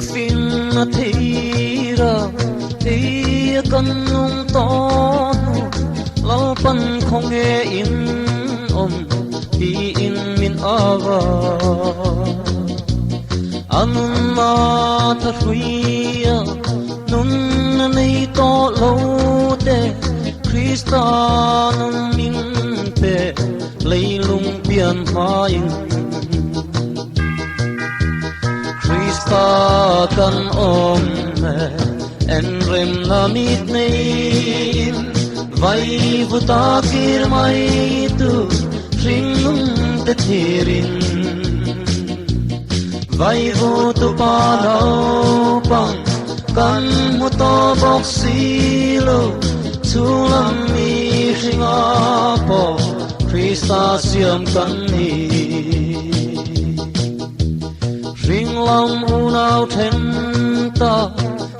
phình phình thi ra thi căn nung to lau pan không nghe in hi in min ava anun na tharuia nun nei to lo te Kristaah nun min pe leilung pian hain Kristaah kan en rem na mit nein vai vutakir mai tu ringum te thirin vai vu tu pa lau pang kan mu to bok silo chulam mi ringa po Kristaah siam kan ni ring lam unau then ta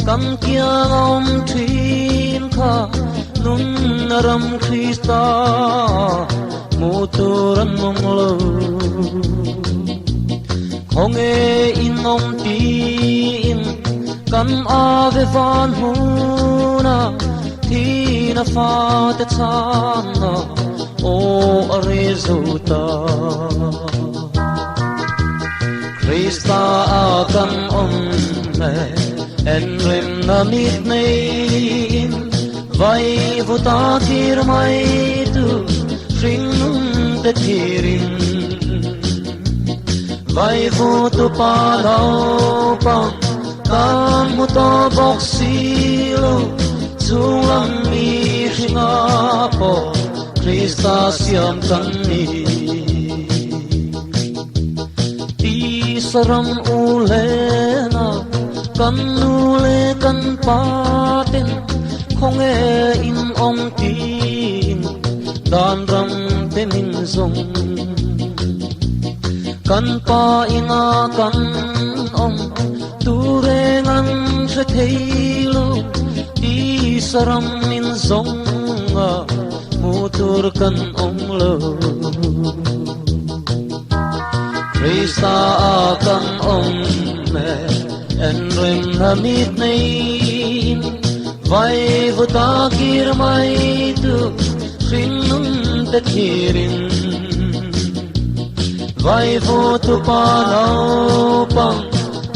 kam kia om thin kha nun naram Kristaah muturan monglo không e in om tin kan ave van huna thi na fa te chana o arezuta Kristaah kan en rem na mit nein vai vutakir mai tu ringum te thirin vai vu tu pa lau pang kan mu to bok silo chulam mi ringa po Kristaah siam kan ni saram ulena kan ule kan paten không e in om tin dan ram te min zong kan pa ina kan om tu rengan se theilo ti saram min zong mutur kan om lo Kristaah kan en rem na mit nein vai vutakir mai tu ringum te thirin vai vu tu pa lau pang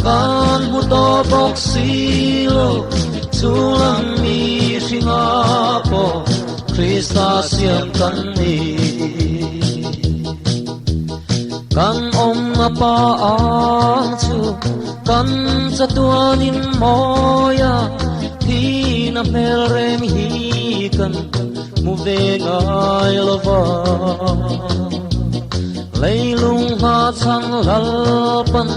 kan mu to bok silo chulam mi ringa po Kristaah siam kan ni kan na pa ang chu kan sa tuanin moya thi na mel rem hi kan mu ve ngai lova leilung ha chang lalpan